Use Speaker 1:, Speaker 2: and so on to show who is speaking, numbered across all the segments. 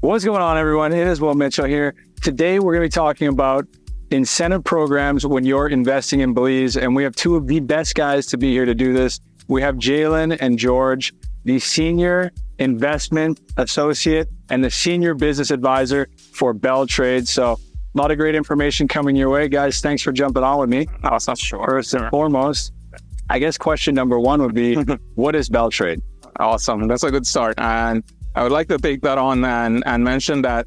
Speaker 1: What's going on, everyone? It is Will Mitchell here. Today, we're going to be talking about incentive programs when you're investing in Belize, and we have two of the best guys to be here to do this. We have Jalen and George, the Senior Investment Associate and the Senior Business Advisor for Beltrade. So, a lot of great information coming your way. Guys, thanks for jumping on with me.
Speaker 2: Awesome, sure.
Speaker 1: First and foremost, I guess question number one would be, what is Beltrade?
Speaker 2: Awesome. That's a good start. And I would like to take that on and mention that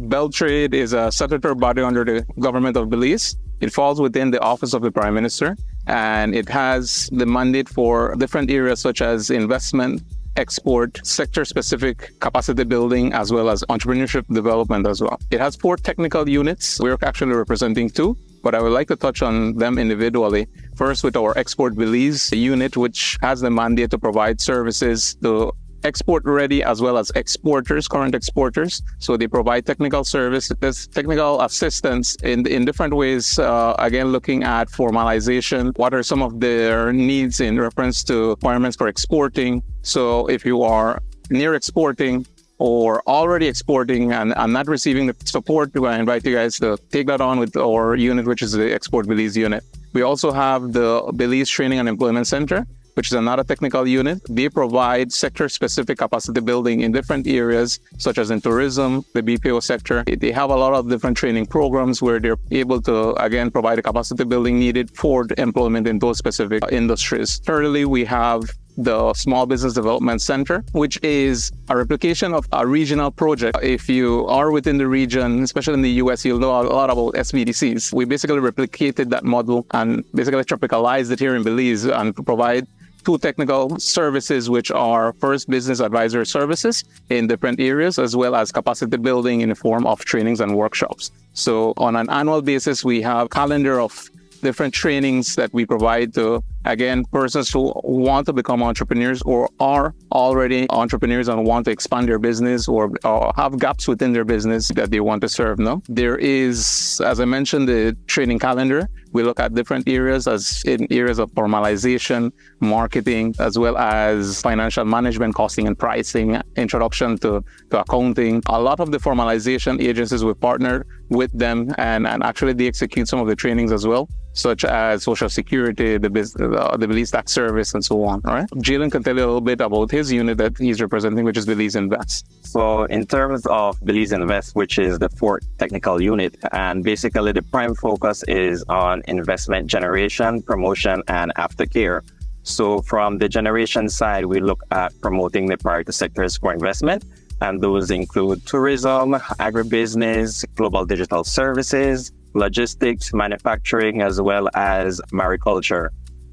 Speaker 2: Beltrade is a statutory body under the government of Belize. It falls within the office of the Prime Minister, and it has the mandate for different areas such as investment, export, sector-specific capacity building, as well as entrepreneurship development as well. It has 4 technical units. We're actually representing 2, but I would like to touch on them individually. First, with our Export Belize unit, which has the mandate to provide services to export ready as well as exporters, current exporters. So they provide technical service, technical assistance in different ways. Again, looking at formalization, what are some of their needs in reference to requirements for exporting. So if you are near exporting or already exporting and not receiving the support, I invite you guys to take that on with our unit, which is the Export Belize unit. We also have the Belize Training and Employment Center, which is another technical unit. They provide sector-specific capacity building in different areas, such as in tourism, the BPO sector. They have a lot of different training programs where they're able to, again, provide the capacity building needed for the employment in those specific industries. Thirdly, we have the Small Business Development Center, which is a replication of a regional project. If you are within the region, especially in the US, you'll know a lot about SBDCs. We basically replicated that model and basically tropicalized it here in Belize and provide 2 technical services, which are first business advisory services in different areas, as well as capacity building in the form of trainings and workshops. So on an annual basis, we have a calendar of different trainings that we provide to, again, persons who want to become entrepreneurs or are already entrepreneurs and want to expand their business or have gaps within their business that they want to serve. No, there is, as I mentioned, the training calendar. We look at different areas as in areas of formalization, marketing, as well as financial management, costing and pricing, introduction to accounting. A lot of the formalization agencies, we partner with them and actually they execute some of the trainings as well, such as Social Security, the Belize Tax Service, and so on. All right. Jalen can tell you a little bit about his unit that he's representing, which is Belize Invest.
Speaker 3: So in terms of Belize Invest, which is the 4th technical unit, and basically the prime focus is on investment generation, promotion, and aftercare. So from the generation side, we look at promoting the priority sectors for investment, and those include tourism, agribusiness, global digital services, logistics, manufacturing, as well as mariculture.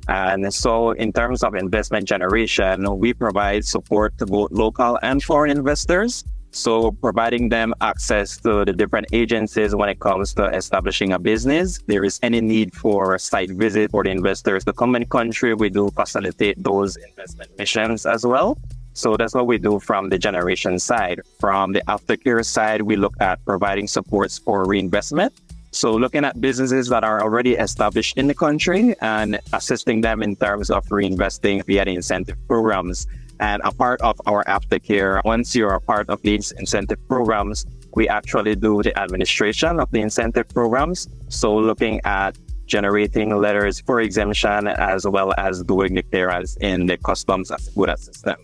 Speaker 3: And so in terms of investment generation, we provide support to both local and foreign investors. So providing them access to the different agencies when it comes to establishing a business. There is any need for a site visit for the investors to come in country, we do facilitate those investment missions as well. So that's what we do from the generation side. From the aftercare side, we look at providing supports for reinvestment. So looking at businesses that are already established in the country and assisting them in terms of reinvesting via the incentive programs. And a part of our aftercare, once you're a part of these incentive programs, we actually do the administration of the incentive programs. So looking at generating letters for exemption, as well as doing the clearance in the customs as good as system.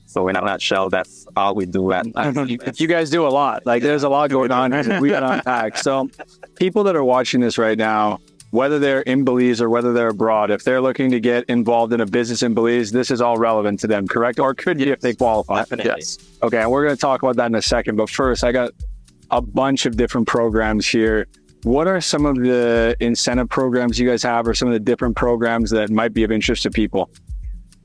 Speaker 3: So in a nutshell, that's all we do.
Speaker 1: You guys do a lot. Like there's a lot going on. We got to unpack. So people that are watching this right now, whether they're in Belize or whether they're abroad, if they're looking to get involved in a business in Belize, this is all relevant to them, correct? Or could you if they qualify?
Speaker 3: Definitely.
Speaker 1: Yes. Okay, and we're going to talk about that in a second. But first, I got a bunch of different programs here. What are some of the incentive programs you guys have or some of the different programs that might be of interest to people?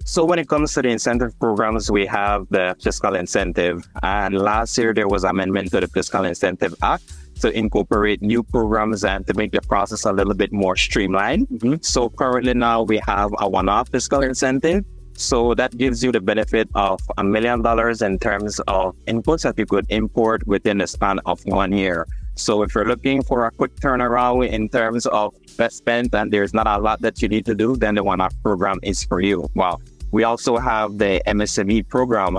Speaker 3: So when it comes to the incentive programs, we have the fiscal incentive. And last year, there was amendment to the Fiscal Incentive Act to incorporate new programs and to make the process a little bit more streamlined. So currently now we have a one-off fiscal incentive. So that gives you the benefit of $1 million in terms of inputs that you could import within the span of 1 year. So if you're looking for a quick turnaround in terms of investment and there's not a lot that you need to do, then the one-off program is for you. Wow. We also have the MSME program.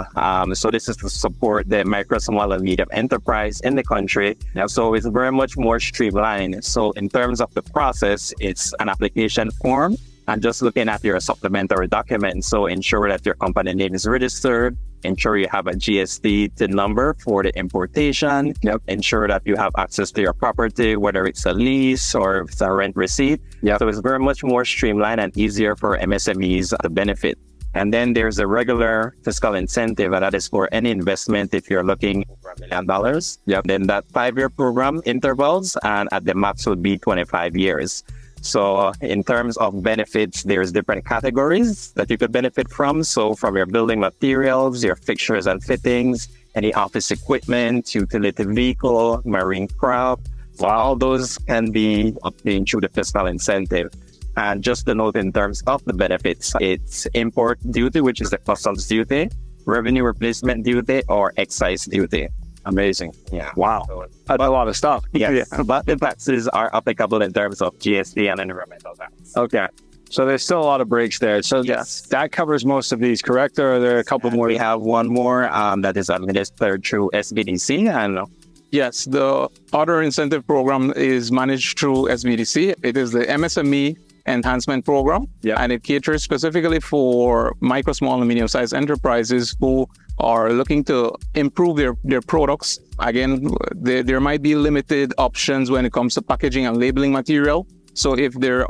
Speaker 3: So this is to support the micro, small, and medium enterprise in the country. So it's very much more streamlined. So in terms of the process, it's an application form and just looking at your supplementary documents. So ensure that your company name is registered, ensure you have a GST TIN number for the importation, ensure that you have access to your property, whether it's a lease or if it's a rent receipt. So it's very much more streamlined and easier for MSMEs to benefit. And then there's a regular fiscal incentive, and that is for any investment if you're looking for $1 million. Then that 5-year program intervals, and at the max would be 25 years. So in terms of benefits, there's different categories that you could benefit from. So from your building materials, your fixtures and fittings, any office equipment, utility vehicle, marine craft. So all those can be obtained through the fiscal incentive. And just to note in terms of the benefits, it's import duty, which is the customs duty, revenue replacement duty, or excise duty.
Speaker 1: Amazing.
Speaker 3: Yeah.
Speaker 1: Wow. That's a lot of stuff.
Speaker 3: Yes. But the taxes are applicable in terms of GST and environmental tax.
Speaker 1: Okay. So there's still a lot of breaks there. So that covers most of these, correct? Or are there a couple more?
Speaker 3: We have one more that is administered through SBDC. And
Speaker 2: Yes, the other incentive program is managed through SBDC. It is the MSME Enhancement Program, and it caters specifically for micro, small, and medium-sized enterprises who are looking to improve their products. Again, there might be limited options when it comes to packaging and labeling material. So if they're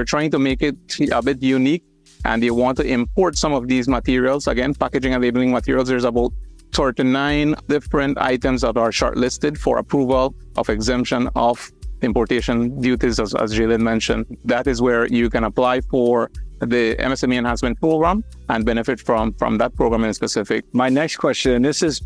Speaker 2: trying to make it a bit unique and they want to import some of these materials, again, packaging and labeling materials, there's about 39 different items that are shortlisted for approval of exemption of importation duties, as Jalen mentioned. That is where you can apply for the MSME Enhancement Program and benefit from that program in specific.
Speaker 1: My next question, and this is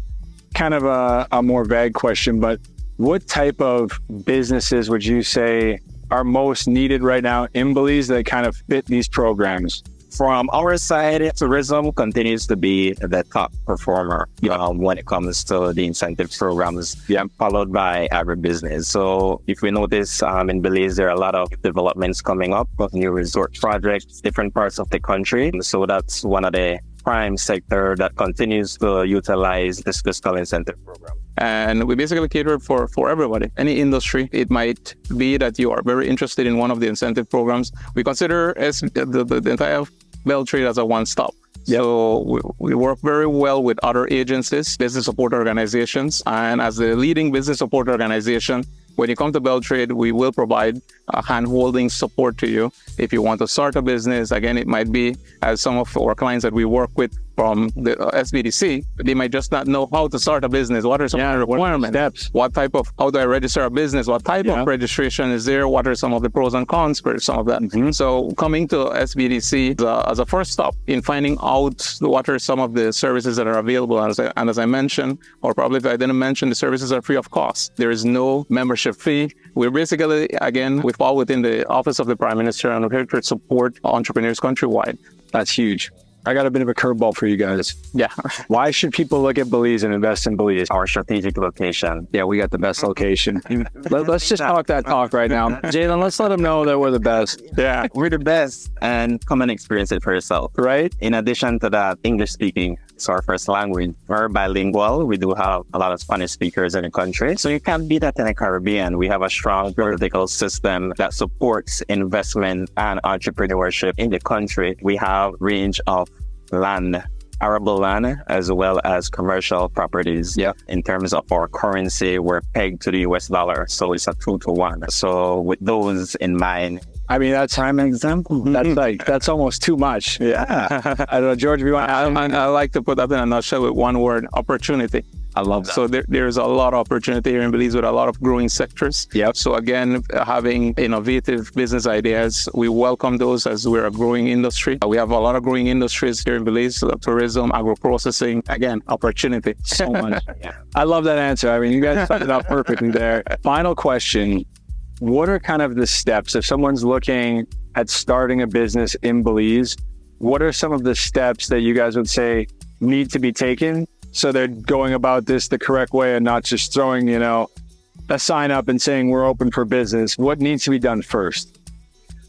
Speaker 1: kind of a more vague question, but what type of businesses would you say are most needed right now in Belize that kind of fit these programs?
Speaker 3: From our side, tourism continues to be the top performer when it comes to the incentive programs, followed by agribusiness. So if we notice in Belize, there are a lot of developments coming up of new resort projects, different parts of the country. So that's one of the prime sector that continues to utilize this fiscal incentive program.
Speaker 2: And we basically cater for everybody, any industry. It might be that you are very interested in one of the incentive programs. We consider the entire Beltrade as a one-stop. So we work very well with other agencies, business support organizations, and as the leading business support organization, when you come to Beltrade, we will provide hand-holding support to you. If you want to start a business, again, it might be as some of our clients that we work with from the SBDC, they might just not know how to start a business. What are some of the requirements?
Speaker 1: Steps?
Speaker 2: How do I register a business? What type of registration is there? What are some of the pros and cons for some of that? So coming to SBDC as a first stop in finding out what are some of the services that are available. And as I mentioned, or probably if I didn't mention, the services are free of cost. There is no membership fee. We're basically, again, we fall within the Office of the Prime Minister and we're here to support entrepreneurs countrywide.
Speaker 1: That's huge. I got a bit of a curveball for you guys.
Speaker 2: Yeah.
Speaker 1: Why should people look at Belize and invest in Belize?
Speaker 3: Our strategic location.
Speaker 1: Yeah, we got the best location. Let's just talk that talk right now. Jalen, let's let them know that we're the best.
Speaker 3: Yeah, we're the best. And come and experience it for yourself.
Speaker 1: Right?
Speaker 3: In addition to that, English speaking is our first language. We're bilingual. We do have a lot of Spanish speakers in the country. So you can't beat that in the Caribbean. We have a strong political system that supports investment and entrepreneurship in the country. We have range of land, arable land, as well as commercial properties. In terms of our currency, we're pegged to the US dollar. So it's a 2-to-1. So with those in mind,
Speaker 1: I mean, that's an example. That's almost too much.
Speaker 3: Yeah.
Speaker 1: I don't know, George, if you want.
Speaker 2: I like to put that in a nutshell with one word: opportunity.
Speaker 1: I love that.
Speaker 2: So there's a lot of opportunity here in Belize with a lot of growing sectors. So again, having innovative business ideas, we welcome those as we're a growing industry. We have a lot of growing industries here in Belize: tourism, agro-processing. Again, opportunity.
Speaker 1: So much. I love that answer. I mean, you guys summed it up perfectly there. Final question. What are kind of the steps if someone's looking at starting a business in Belize? What are some of the steps that you guys would say need to be taken so they're going about this the correct way and not just throwing, a sign up and saying we're open for business? What needs to be done first?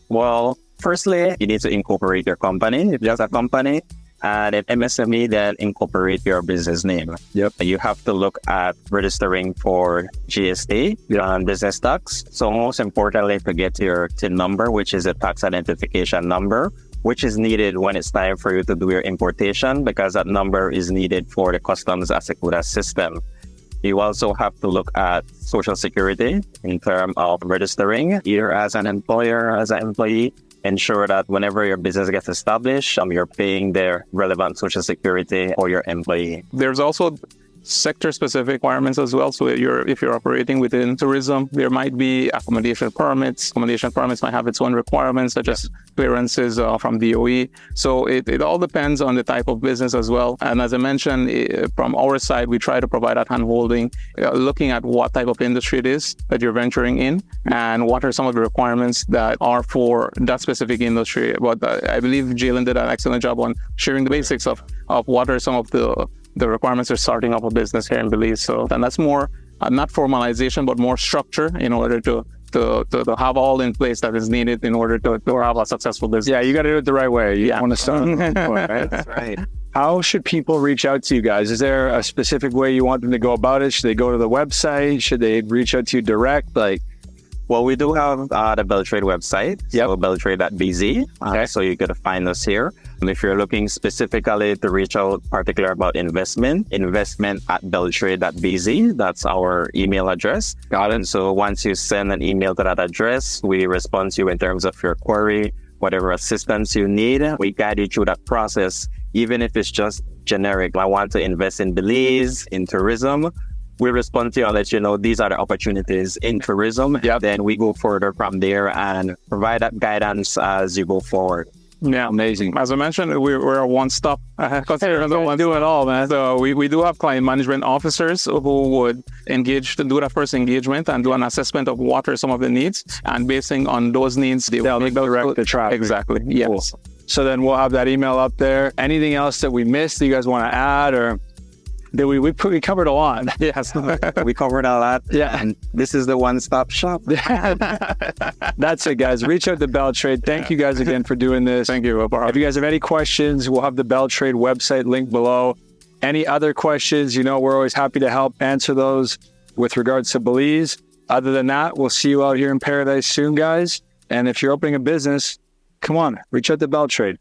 Speaker 3: Well, firstly, you need to incorporate your company. If you have a company, And in MSME, then incorporate your business name.
Speaker 1: Yep.
Speaker 3: You have to look at registering for GST, your business tax. So most importantly, to get your TIN number, which is a tax identification number, which is needed when it's time for you to do your importation, because that number is needed for the customs Asekuda system. You also have to look at Social Security in terms of registering, either as an employer or as an employee. Ensure that whenever your business gets established, you're paying their relevant Social Security for your employee.
Speaker 2: There's also sector-specific requirements as well. So if you're operating within tourism, there might be accommodation permits. Accommodation permits might have its own requirements, such as clearances from DOE. So it all depends on the type of business as well. And as I mentioned, from our side, we try to provide that hand-holding, looking at what type of industry it is that you're venturing in and what are some of the requirements that are for that specific industry. But I believe Jalen did an excellent job on sharing the basics of what are some of the requirements of starting up a business here in Belize. So, and that's more, not formalization, but more structure in order to have all in place that is needed in order to have a successful business.
Speaker 1: Yeah, you got to do it the right way. You want to start. Right?
Speaker 3: That's right.
Speaker 1: How should people reach out to you guys? Is there a specific way you want them to go about it? Should they go to the website? Should they reach out to you direct?
Speaker 3: Well, we do have the Beltrade website, so beltrade.bz. So you could find us here. And if you're looking specifically to reach out particular about investment at beltrade.bz. That's our email address.
Speaker 1: Got it.
Speaker 3: And so once you send an email to that address, we respond to you in terms of your query, whatever assistance you need. We guide you through that process, even if it's just generic. I want to invest in Belize, in tourism. We respond to you and let you know these are the opportunities in tourism.
Speaker 1: Yep.
Speaker 3: Then we go further from there and provide that guidance as you go forward.
Speaker 1: Yeah, amazing.
Speaker 2: As I mentioned, we're a one-stop. Consider
Speaker 1: Do it all, man.
Speaker 2: So we do have client management officers who would engage to do that first engagement and do an assessment of what are some of the needs, and basing on those needs,
Speaker 1: They'll direct the traffic.
Speaker 2: Exactly. Yes.
Speaker 1: Cool. So then we'll have that email up there. Anything else that we missed that you guys want to add, or did we covered a lot?
Speaker 2: Yes.
Speaker 3: We covered a lot.
Speaker 1: Yeah.
Speaker 3: And this is the one-stop shop.
Speaker 1: That's it, guys. Reach out to Beltrade. Thank you guys again for doing this.
Speaker 2: Thank you.
Speaker 1: If you guys have any questions, we'll have the Beltrade website linked below. Any other questions, we're always happy to help answer those with regards to Belize. Other than that, we'll see you out here in paradise soon, guys. And if you're opening a business, come on, reach out to Beltrade.